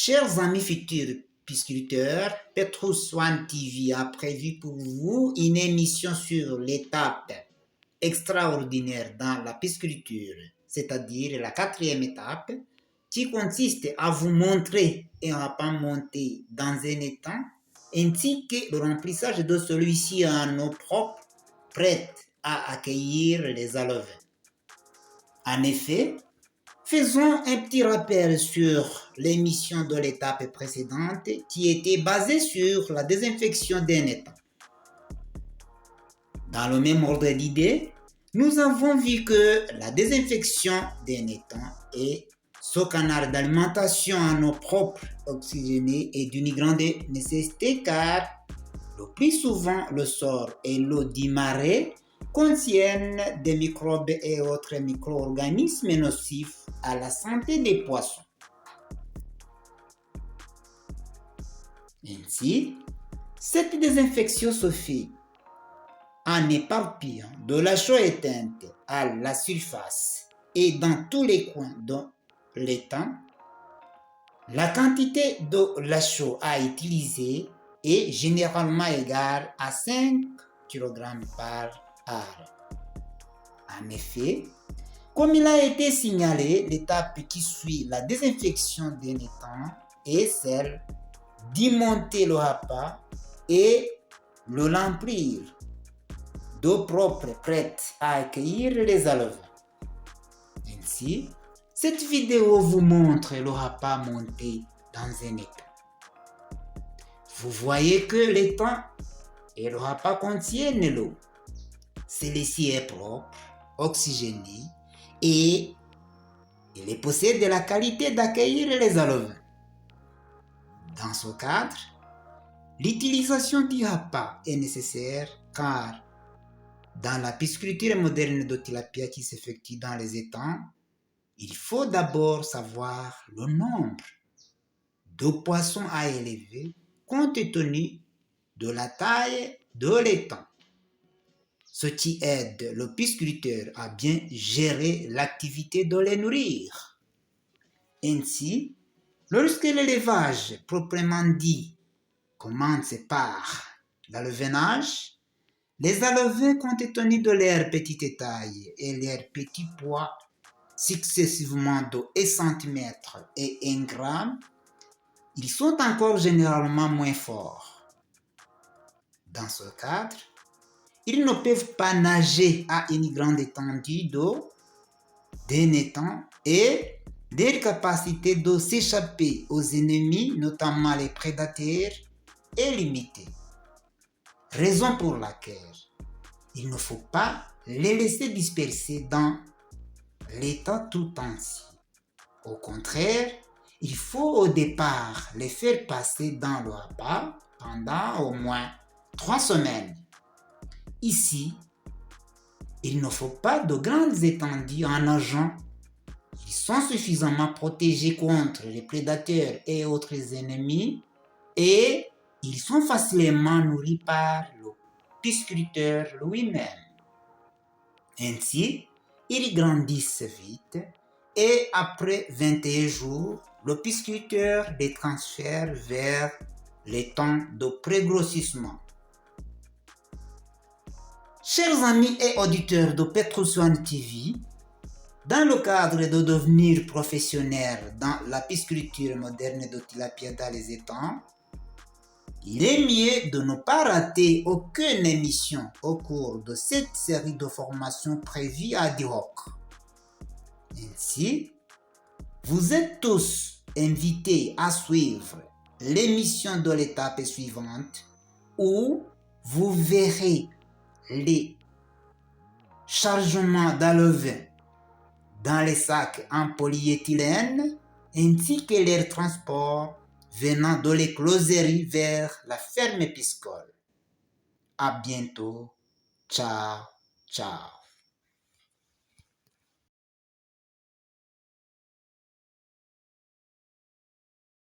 Chers amis futurs pisciculteurs, Petrus One TV a prévu pour vous une émission sur l'étape extraordinaire dans la pisciculture, c'est-à-dire la 4e étape, qui consiste à vous montrer un repas monté dans un étang, ainsi que le remplissage de celui-ci en eau propre, prête à accueillir les alevins. En effet, faisons un petit rappel sur l'émission de l'étape précédente qui était basée sur la désinfection d'un étang. Dans le même ordre d'idées, nous avons vu que la désinfection d'un étang et ce canal d'alimentation en eau propre oxygénée est d'une grande nécessité car le plus souvent le sort et l'eau du marais contiennent des microbes et autres micro-organismes nocifs à la santé des poissons. Ainsi, cette désinfection se fait en éparpillant de la chaux éteinte à la surface et dans tous les coins de l'étang. La quantité de la chaux à utiliser est généralement égale à 5 kg par art. En effet, comme il a été signalé, l'étape qui suit la désinfection d'un étang est celle d'y monter le repas et le remplir d'eau propre prête à accueillir les alevins. Ainsi, cette vidéo vous montre le repas monté dans un étang. Vous voyez que l'étang et le repas contiennent l'eau. Celui-ci est propre, oxygéné et il possède la qualité d'accueillir les alevins. Dans ce cadre, l'utilisation du repas est nécessaire car dans la pisciculture moderne de tilapia qui s'effectue dans les étangs, il faut d'abord savoir le nombre de poissons à élever compte tenu de la taille de l'étang, ce qui aide le pisciculteur à bien gérer l'activité de les nourrir. Ainsi, lorsque l'élevage proprement dit commence par l'alevinage, les alevins, compte tenu de leur petite taille et leur petit poids, successivement de 1 cm et 1 gramme, ils sont encore généralement moins forts. Dans ce cadre, ils ne peuvent pas nager à une grande étendue d'eau d'un étang et leur capacité de s'échapper aux ennemis, notamment les prédateurs, est limitée. Raison pour laquelle il ne faut pas les laisser disperser dans l'étang tout entier. Au contraire, il faut au départ les faire passer dans le repas pendant au moins 3 semaines. Ici, il ne faut pas de grandes étendues en nageant. Ils sont suffisamment protégés contre les prédateurs et autres ennemis et ils sont facilement nourris par le pisciculteur lui-même. Ainsi, ils grandissent vite et après 21 jours, le pisciculteur les transfère vers les temps de prégrossissement. Chers amis et auditeurs de Petrus One TV, dans le cadre de devenir professionnel dans la pisciculture moderne de tilapia dans les étangs, il est mieux de ne pas rater aucune émission au cours de cette série de formations prévues à Duroc. Ainsi, vous êtes tous invités à suivre l'émission de l'étape suivante où vous verrez les chargements d'alevins dans les sacs en polyéthylène ainsi que leur transport venant de l'écloserie vers la ferme piscicole. À bientôt. Ciao, ciao.